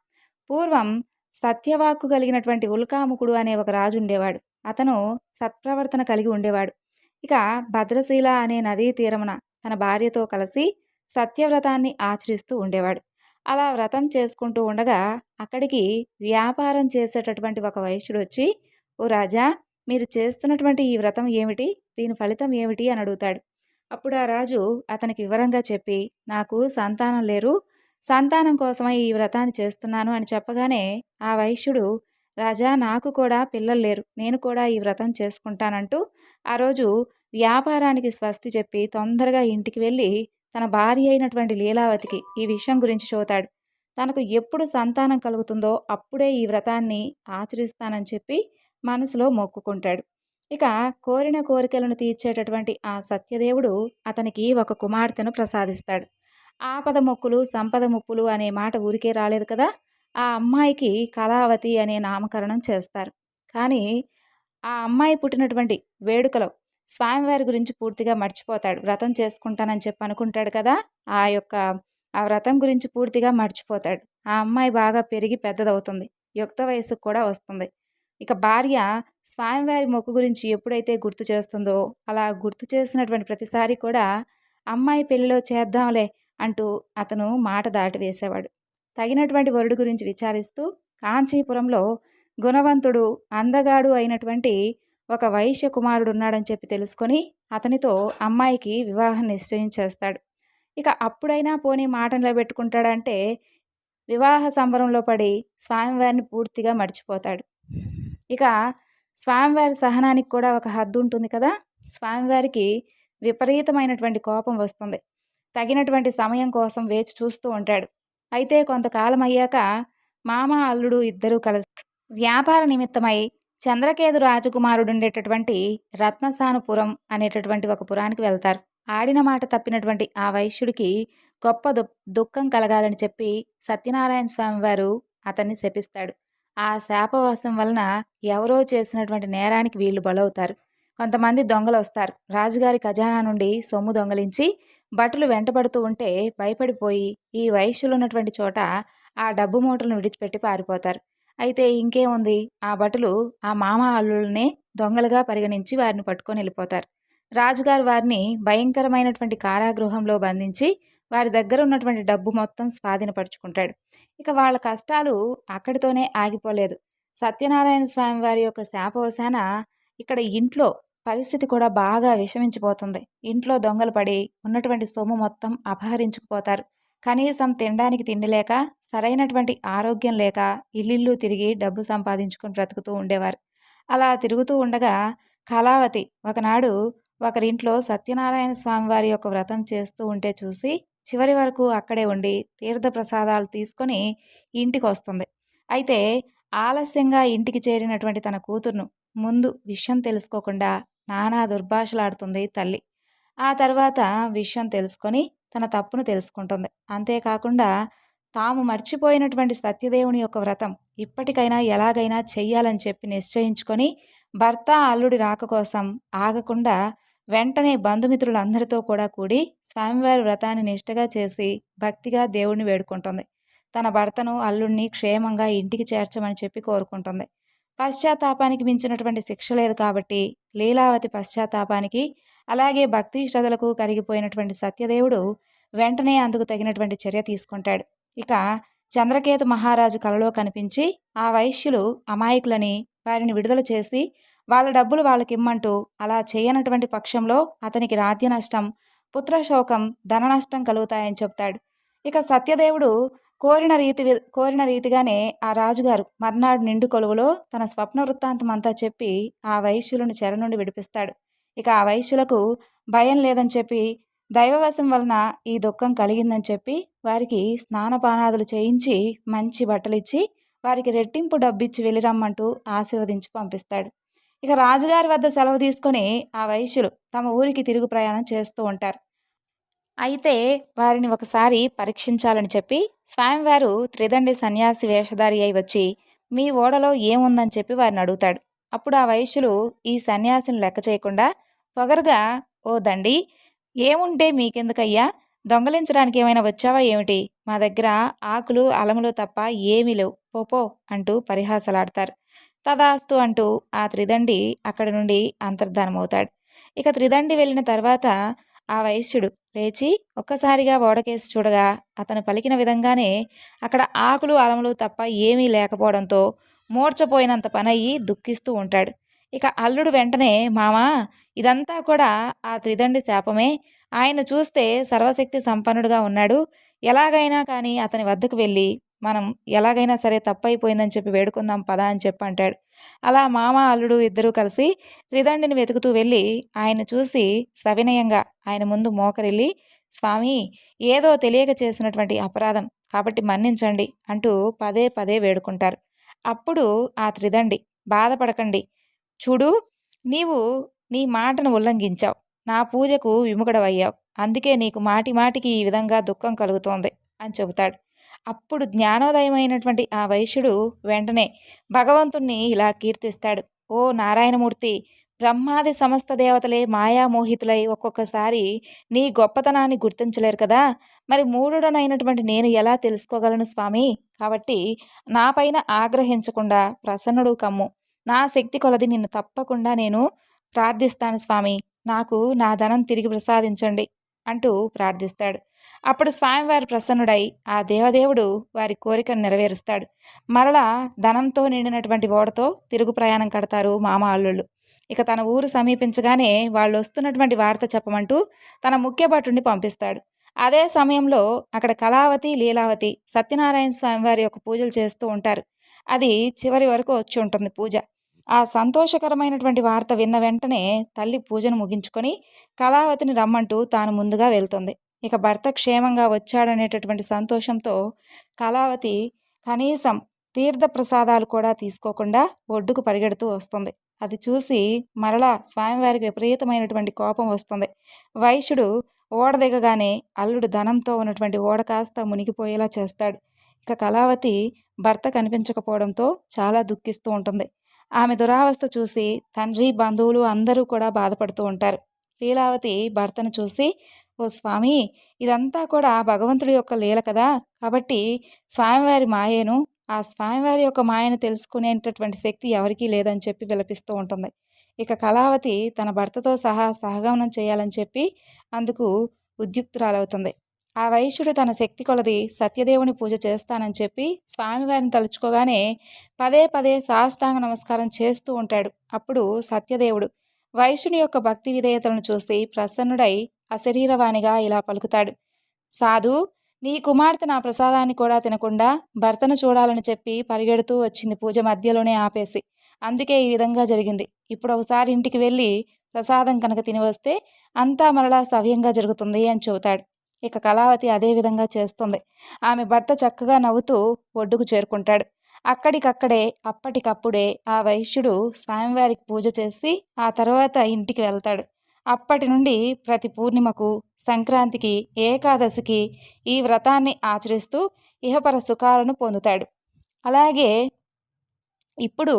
పూర్వం సత్యవాక్కు కలిగినటువంటి ఉల్కాముకుడు అనే ఒక రాజు ఉండేవాడు. అతను సత్ప్రవర్తన కలిగి ఉండేవాడు. ఇక భద్రశీల అనే నదీ తీరమున తన భార్యతో కలిసి సత్యవ్రతాన్ని ఆచరిస్తూ ఉండేవాడు. అలా వ్రతం చేసుకుంటూ ఉండగా అక్కడికి వ్యాపారం చేసేటటువంటి ఒక వైశ్యుడు వచ్చి, ఓ రాజా, మీరు చేస్తున్నటువంటి ఈ వ్రతం ఏమిటి, దీని ఫలితం ఏమిటి అని అడుగుతాడు. అప్పుడు ఆ రాజు అతనికి వివరంగా చెప్పి, నాకు సంతానం లేరు, సంతానం కోసమై ఈ వ్రతాన్ని చేస్తున్నాను అని చెప్పగానే ఆ వైశ్యుడు, రాజా, నాకు కూడా పిల్లలు లేరు, నేను కూడా ఈ వ్రతం చేసుకుంటానంటూ ఆ రోజు వ్యాపారానికి స్వస్తి చెప్పి తొందరగా ఇంటికి వెళ్ళి తన భార్య అయినటువంటి లీలావతికి ఈ విషయం గురించి చెబుతాడు. తనకు ఎప్పుడు సంతానం కలుగుతుందో అప్పుడే ఈ వ్రతాన్ని ఆచరిస్తానని చెప్పి మనసులో మొక్కుకుంటాడు. ఇక కోరిన కోరికలను తీర్చేటటువంటి ఆ సత్యదేవుడు అతనికి ఒక కుమార్తెను ప్రసాదిస్తాడు. ఆపద మొక్కులు సంపద ముప్పులు అనే మాట ఊరికే రాలేదు కదా. ఆ అమ్మాయికి కళావతి అనే నామకరణం చేస్తారు. కానీ ఆ అమ్మాయి పుట్టినటువంటి వేడుకలో స్వామివారి గురించి పూర్తిగా మర్చిపోతాడు. వ్రతం చేసుకుంటానని చెప్పి అనుకుంటాడు కదా, ఆ వ్రతం గురించి పూర్తిగా మర్చిపోతాడు. ఆ అమ్మాయి బాగా పెరిగి పెద్దదవుతుంది, యుక్త వయసుకు కూడా వస్తుంది. ఇక భార్య స్వామివారి మొక్కు గురించి ఎప్పుడైతే గుర్తు చేస్తుందో అలా గుర్తు చేసినటువంటి ప్రతిసారి కూడా అమ్మాయి పెళ్లిలో చేద్దాంలే అంటూ అతను మాట దాటి వేసేవాడు. తగినటువంటి వరుడు గురించి విచారిస్తూ కాంచీపురంలో గుణవంతుడు అందగాడు అయినటువంటి ఒక వైశ్య కుమారుడు ఉన్నాడని చెప్పి తెలుసుకొని అతనితో అమ్మాయికి వివాహం నిశ్చయం చేస్తాడు. ఇక అప్పుడైనా పోనీ మాట నిలబెట్టుకుంటాడంటే వివాహ సంబరంలో పడి స్వామివారిని పూర్తిగా మర్చిపోతాడు. ఇక స్వామివారి సహనానికి కూడా ఒక హద్దు ఉంటుంది కదా. స్వామివారికి విపరీతమైనటువంటి కోపం వస్తుంది. తగినటువంటి సమయం కోసం వేచి చూస్తూ ఉంటాడు. అయితే కొంతకాలం అయ్యాక మామ అల్లుడు ఇద్దరూ కలిసి వ్యాపార నిమిత్తమై చంద్రకేతు రాజకుమారుడు ఉండేటటువంటి రత్నస్థానపురం అనేటటువంటి ఒక పురానికి వెళ్తారు. ఆడిన మాట తప్పినటువంటి ఆ వైశ్యుడికి గొప్ప దుఃఖం కలగాలని చెప్పి సత్యనారాయణ స్వామి వారు అతన్ని శపిస్తాడు. ఆ శాపవాసం వలన ఎవరో చేసినటువంటి నేరానికి వీళ్ళు బలవుతారు. కొంతమంది దొంగలు వస్తారు. రాజుగారి ఖజానా నుండి సొమ్ము దొంగలించి భటులు వెంటబడుతూ ఉంటే భయపడిపోయి ఈ వైశ్యులు ఉన్నటువంటి చోట ఆ డబ్బు మూటలను విడిచిపెట్టి పారిపోతారు. అయితే ఇంకేముంది, ఆ భటులు ఆ మామ అల్లుల్నే దొంగలుగా పరిగణించి వారిని పట్టుకొని వెళ్ళిపోతారు. రాజుగారు వారిని భయంకరమైనటువంటి కారాగృహంలో బంధించి వారి దగ్గర ఉన్నటువంటి డబ్బు మొత్తం స్వాధీనపరుచుకుంటాడు. ఇక వాళ్ళ కష్టాలు అక్కడితోనే ఆగిపోలేదు. సత్యనారాయణ స్వామి వారి యొక్క శాపవశాన ఇక్కడ ఇంట్లో పరిస్థితి కూడా బాగా విషమించిపోతుంది. ఇంట్లో దొంగలు పడి ఉన్నటువంటి సొమ్ము మొత్తం అపహరించుకుపోతారు. కనీసం తినడానికి తిండి లేక, సరైనటువంటి ఆరోగ్యం లేక ఇల్లిల్లు తిరిగి డబ్బు సంపాదించుకొని బ్రతుకుతూ ఉండేవారు. అలా తిరుగుతూ ఉండగా కళావతి ఒకనాడు ఒకరింట్లో సత్యనారాయణ స్వామి వారి యొక్క వ్రతం చేస్తూ ఉంటే చూసి చివరి వరకు అక్కడే ఉండి తీర్థ ప్రసాదాలు తీసుకొని ఇంటికి వస్తుంది. అయితే ఆలస్యంగా ఇంటికి చేరినటువంటి తన కూతుర్ను ముందు విషయం తెలుసుకోకుండా నానా దుర్భాషలాడుతుంది తల్లి. ఆ తర్వాత విషయం తెలుసుకొని తన తప్పును తెలుసుకుంటుంది. అంతేకాకుండా తాము మర్చిపోయినటువంటి సత్యదేవుని యొక్క వ్రతం ఇప్పటికైనా ఎలాగైనా చెయ్యాలని చెప్పి నిశ్చయించుకొని భర్త అల్లుడి రాక కోసం ఆగకుండా వెంటనే బంధుమిత్రులందరితో కూడా కూడి స్వామివారి వ్రతాన్ని నిష్ఠగా చేసి భక్తిగా దేవుణ్ణి వేడుకుంటుంది. తన భర్తను అల్లుడిని క్షేమంగా ఇంటికి చేర్చమని చెప్పి కోరుకుంటుంది. పశ్చాత్తాపానికి మించినటువంటి శిక్ష లేదు కాబట్టి లీలావతి పశ్చాత్తాపానికి అలాగే భక్తి శ్రద్ధలకు కరిగిపోయినటువంటి సత్యదేవుడు వెంటనే అందుకు తగినటువంటి చర్య తీసుకుంటాడు. ఇక చంద్రకేతు మహారాజు కలలో కనిపించి ఆ వైశ్యులు అమాయకులని వారిని విడుదల చేసి వాళ్ళ డబ్బులు వాళ్ళకిమ్మంటూ అలా చేయనటువంటి పక్షంలో అతనికి రాజ్య నష్టం పుత్రశోకం, ధన నష్టం కలుగుతాయని చెప్తాడు. ఇక సత్యదేవుడు కోరిన రీతిగానే ఆ రాజుగారు మర్నాడు నిండు కొలువులో తన స్వప్న వృత్తాంతం అంతా చెప్పి ఆ వైశ్యులను చెర నుండి విడిపిస్తాడు. ఇక ఆ వైశ్యులకు భయం లేదని చెప్పి దైవవశం వలన ఈ దుఃఖం కలిగిందని చెప్పి వారికి స్నానపానాదులు చేయించి మంచి బట్టలిచ్చి వారికి రెట్టింపు డబ్బిచ్చి వెళ్ళిరమ్మంటూ ఆశీర్వదించి పంపిస్తాడు. ఇక రాజుగారి వద్ద సెలవు తీసుకొని ఆ వైశ్యులు తమ ఊరికి తిరుగు ప్రయాణం చేస్తూ ఉంటారు. అయితే వారిని ఒకసారి పరీక్షించాలని చెప్పి స్వామివారు త్రిదండి సన్యాసి వేషధారి అయి వచ్చి మీ ఓడలో ఏముందని చెప్పి వారిని అడుగుతాడు. అప్పుడు ఆ వైశ్యులు ఈ సన్యాసిని లెక్క చేయకుండా పొగరుగా, ఓ దండి, ఏముంటే మీకెందుకయ్యా, దొంగలించడానికి ఏమైనా వచ్చావా ఏమిటి, మా దగ్గర ఆకులు అలములు తప్ప ఏమీ లేవు, పోపో అంటూ పరిహాసలాడతారు. తదాస్తు అంటూ ఆ త్రిదండి అక్కడి నుండి అంతర్ధానమవుతాడు. ఇక త్రిదండి వెళ్ళిన తర్వాత ఆ వైశ్యుడు లేచి ఒక్కసారిగా ఓడకేసి చూడగా అతను పలికిన విధంగానే అక్కడ ఆకులు అలములు తప్ప ఏమీ లేకపోవడంతో మూర్చపోయినంత పనయ్యి దుఃఖిస్తూ ఉంటాడు. ఇక అల్లుడు వెంటనే, మామా, ఇదంతా కూడా ఆ త్రిదండి శాపమే, ఆయన చూస్తే సర్వశక్తి సంపన్నుడుగా ఉన్నాడు, ఎలాగైనా కానీ అతని వద్దకు వెళ్ళి మనం ఎలాగైనా సరే తప్పైపోయిందని చెప్పి వేడుకుందాం పదా అని చెప్పి అంటాడు. అలా మామ అల్లుడు ఇద్దరూ కలిసి త్రిదండిని వెతుకుతూ వెళ్ళి ఆయన చూసి సవినయంగా ఆయన ముందు మోకరిల్లి, స్వామి, ఏదో తెలియక చేసినటువంటి అపరాధం కాబట్టి మన్నించండి అంటూ పదే పదే వేడుకుంటారు. అప్పుడు ఆ త్రిదండి, బాధపడకండి, చూడు, నీవు నీ మాటను ఉల్లంఘించావు, నా పూజకు విముఖుడవయ్యావు, అందుకే నీకు మాటి మాటికి ఈ విధంగా దుఃఖం కలుగుతోంది అని చెబుతాడు. అప్పుడు జ్ఞానోదయమైనటువంటి ఆ వైశ్యుడు వెంటనే భగవంతుణ్ణి ఇలా కీర్తిస్తాడు. ఓ నారాయణమూర్తి, బ్రహ్మాది సమస్త దేవతలే మాయామోహితులై ఒక్కొక్కసారి నీ గొప్పతనాన్ని గుర్తించలేరు కదా, మరి మూఢుడనైనటువంటి నేను ఎలా తెలుసుకోగలను స్వామి, కాబట్టి నాపైన ఆగ్రహించకుండా ప్రసన్నుడు కమ్ము, నా శక్తి కొలది నిన్ను తప్పకుండా నేను ప్రార్థిస్తాను స్వామి, నాకు నా ధనం తిరిగి ప్రసాదించండి అంటూ ప్రార్థిస్తాడు. అప్పుడు స్వామివారి ప్రసన్నుడై ఆ దేవదేవుడు వారి కోరికను నెరవేరుస్తాడు. మరలా ధనంతో నిండినటువంటి ఓడతో తిరుగు ప్రయాణం కడతారు మామ అల్లుళ్ళు. ఇక తన ఊరు సమీపించగానే వాళ్ళు వస్తున్నటువంటి వార్త చెప్పమంటూ తన ముఖ్య భటుడిని పంపిస్తాడు. అదే సమయంలో అక్కడ కళావతి, లీలావతి సత్యనారాయణ స్వామి వారి యొక్క పూజలు చేస్తూ ఉంటారు. అది చివరి వరకు వచ్చి ఉంటుంది పూజ. ఆ సంతోషకరమైనటువంటి వార్త విన్న వెంటనే తల్లి పూజను ముగించుకొని కళావతిని రమ్మంటూ తాను ముందుగా వెళ్తుంది. ఇక భర్త క్షేమంగా వచ్చాడనేటటువంటి సంతోషంతో కళావతి కనీసం తీర్థ ప్రసాదాలు కూడా తీసుకోకుండా ఒడ్డుకు పరిగెడుతూ వస్తుంది. అది చూసి మరలా స్వామివారికి విపరీతమైనటువంటి కోపం వస్తుంది. వైశ్యుడు ఓడ దిగగానే అల్లుడు ధనంతో ఉన్నటువంటి ఓడ కాస్త మునిగిపోయేలా చేస్తాడు. ఇక కళావతి భర్త కనిపించకపోవడంతో చాలా దుఃఖిస్తూ ఉంటుంది. ఆమె దురావస్థ చూసి తండ్రి, బంధువులు అందరూ కూడా బాధపడుతూ ఉంటారు. లీలావతి భర్తను చూసి, ఓ స్వామి, ఇదంతా కూడా భగవంతుడి యొక్క లీల కదా, కాబట్టి స్వామివారి మాయేను, ఆ స్వామివారి యొక్క మాయను తెలుసుకునేటటువంటి శక్తి ఎవరికీ లేదని చెప్పి విలపిస్తూ ఉంటుంది. ఇక కళావతి తన భర్తతో సహా సహగమనం చేయాలని చెప్పి అందుకు ఉద్యుక్తురాలవుతుంది. ఆ వైశ్యుడు తన శక్తి కొలది సత్యదేవుని పూజ చేస్తానని చెప్పి స్వామివారిని తలుచుకోగానే పదే పదే సాష్టాంగ నమస్కారం చేస్తూ ఉంటాడు. అప్పుడు సత్యదేవుడు వైశ్యుని యొక్క భక్తి విధేయతలను చూసి ప్రసన్నుడై అశరీరవాణిగా ఇలా పలుకుతాడు. సాధు, నీ కుమార్తె నా ప్రసాదాన్ని కూడా తినకుండా భర్తను చూడాలని చెప్పి పరిగెడుతూ వచ్చింది పూజ మధ్యలోనే ఆపేసి, అందుకే ఈ విధంగా జరిగింది. ఇప్పుడు ఒకసారి ఇంటికి వెళ్ళి ప్రసాదం కనుక తిని వస్తే అంతా మరలా సవ్యంగా జరుగుతుంది అని చెబుతాడు. ఇక కళావతి అదే విధంగా చేస్తుంది. ఆమె భర్త చక్కగా నవ్వుతూ ఒడ్డుకు చేరుకుంటాడు. అక్కడికక్కడే అప్పటికప్పుడే ఆ వైశ్యుడు స్వామివారికి పూజ చేసి ఆ తర్వాత ఇంటికి వెళ్తాడు. అప్పటి నుండి ప్రతి పూర్ణిమకు, సంక్రాంతికి, ఏకాదశికి ఈ వ్రతాన్ని ఆచరిస్తూ ఇహపర సుఖాలను పొందుతాడు. అలాగే ఇప్పుడు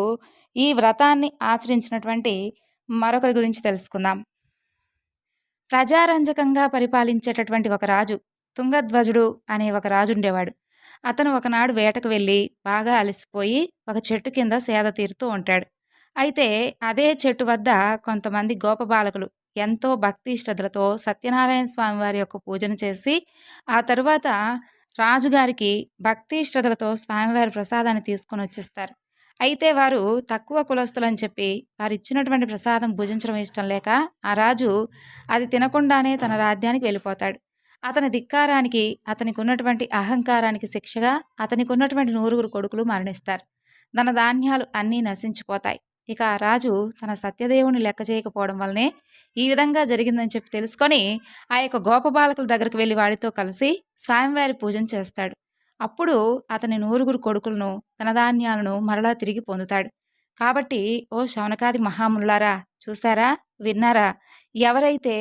ఈ వ్రతాన్ని ఆచరించినటువంటి మరొకరి గురించి తెలుసుకుందాం. ప్రజారంజకంగా పరిపాలించేటటువంటి ఒక రాజు, తుంగధ్వజుడు అనే ఒక రాజు ఉండేవాడు. అతను ఒకనాడు వేటకు వెళ్ళి బాగా అలసిపోయి ఒక చెట్టు కింద సేద తీరుతూ ఉంటాడు. అయితే అదే చెట్టు వద్ద కొంతమంది గోపబాలకులు ఎంతో భక్తి శ్రద్ధలతో సత్యనారాయణ స్వామి వారి యొక్క పూజను చేసి ఆ తరువాత రాజుగారికి భక్తి శ్రద్ధలతో స్వామివారి ప్రసాదాన్ని తీసుకొని వచ్చేస్తారు. అయితే వారు తక్కువ కులస్తులని చెప్పి వారిచ్చినటువంటి ప్రసాదం భుజించడం ఇష్టం లేక ఆ రాజు అది తినకుండానే తన రాజ్యానికి వెళ్ళిపోతాడు. అతని ధిక్కారానికి, అతనికి ఉన్నటువంటి అహంకారానికి శిక్షగా అతనికి ఉన్నటువంటి 9 కొడుకులు మరణిస్తారు. ధనధాన్యాలు అన్నీ నశించిపోతాయి. ఇక ఆ రాజు తన సత్యదేవుని లెక్క చేయకపోవడం వల్లనే ఈ విధంగా జరిగిందని చెప్పి తెలుసుకొని ఆ యొక్క గోపబాలకుల దగ్గరికి వెళ్ళి వాడితో కలిసి స్వామివారి పూజను చేస్తాడు. అప్పుడు అతని 9 కొడుకులను, ధనధాన్యాలను మరలా తిరిగి పొందుతాడు. కాబట్టి ఓ శౌనకాది మహామునులారా, చూసారా, విన్నారా? ఎవరైతే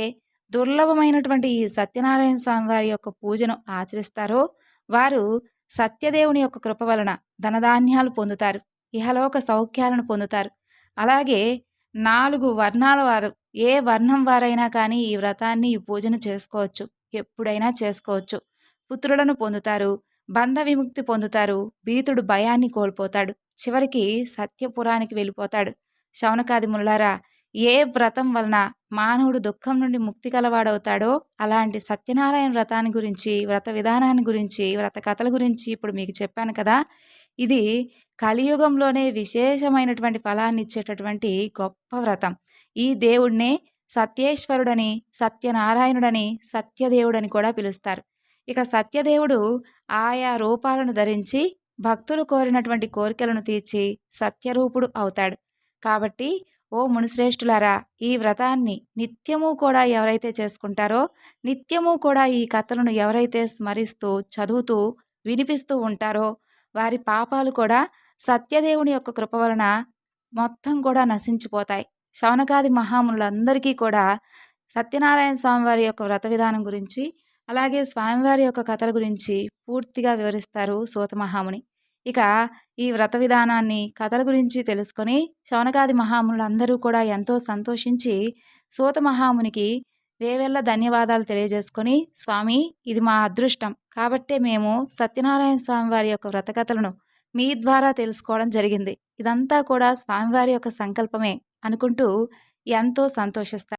దుర్లభమైనటువంటి ఈ సత్యనారాయణ స్వామి వారి యొక్క పూజను ఆచరిస్తారో వారు సత్యదేవుని యొక్క కృప వలన ధనధాన్యాలు పొందుతారు, ఇహలోక సౌఖ్యాలను పొందుతారు. అలాగే 4 వర్ణాల వారు, ఏ వర్ణం వారైనా కానీ ఈ వ్రతాన్ని, ఈ పూజను చేసుకోవచ్చు, ఎప్పుడైనా చేసుకోవచ్చు. పుత్రులను పొందుతారు, బంధ విముక్తి పొందుతారు, భీతుడు భయాన్ని కోల్పోతాడు, చివరికి సత్యపురానికి వెళ్ళిపోతాడు. శౌనకాది ముల్లారా, ఏ వ్రతం వలన మానవుడు దుఃఖం నుండి ముక్తి కలవాడవుతాడో అలాంటి సత్యనారాయణ వ్రతాన్ని గురించి, వ్రత విధానాన్ని గురించి, వ్రత కథల గురించి ఇప్పుడు మీకు చెప్పాను కదా. ఇది కలియుగంలోనే విశేషమైనటువంటి ఫలాన్ని ఇచ్చేటటువంటి గొప్ప వ్రతం. ఈ దేవుడినే సత్యేశ్వరుడని, సత్యనారాయణుడని, సత్యదేవుడని కూడా పిలుస్తారు. ఇక సత్యదేవుడు ఆయా రూపాలను ధరించి భక్తులు కోరినటువంటి కోరికలను తీర్చి సత్యరూపుడు అవుతాడు. కాబట్టి ఓ మునిశ్రేష్ఠులారా, ఈ వ్రతాన్ని నిత్యము కూడా ఎవరైతే చేసుకుంటారో, నిత్యము కూడా ఈ కథలను ఎవరైతే స్మరిస్తూ, చదువుతూ, వినిపిస్తూ ఉంటారో వారి పాపాలు కూడా సత్యదేవుని యొక్క కృప వలన మొత్తం కూడా నశించిపోతాయి. శౌనకాది మహామునులందరికీ కూడా సత్యనారాయణ స్వామి వారి యొక్క వ్రత విధానం గురించి, అలాగే స్వామివారి యొక్క కథల గురించి పూర్తిగా వివరిస్తారు సూత మహాముని. ఇక ఈ వ్రత విధానాన్ని, కథల గురించి తెలుసుకొని శౌనకాది మహామునులందరూ కూడా ఎంతో సంతోషించి సూత మహామునికి వేవెల్ల ధన్యవాదాలు తెలియజేసుకొని, స్వామి, ఇది మా అదృష్టం కాబట్టే మేము సత్యనారాయణ స్వామి వారి యొక్క వ్రత కథలను మీ ద్వారా తెలుసుకోవడం జరిగింది. ఇదంతా కూడా స్వామివారి యొక్క సంకల్పమే అనుకుంటూ ఎంతో సంతోషిస్తారు.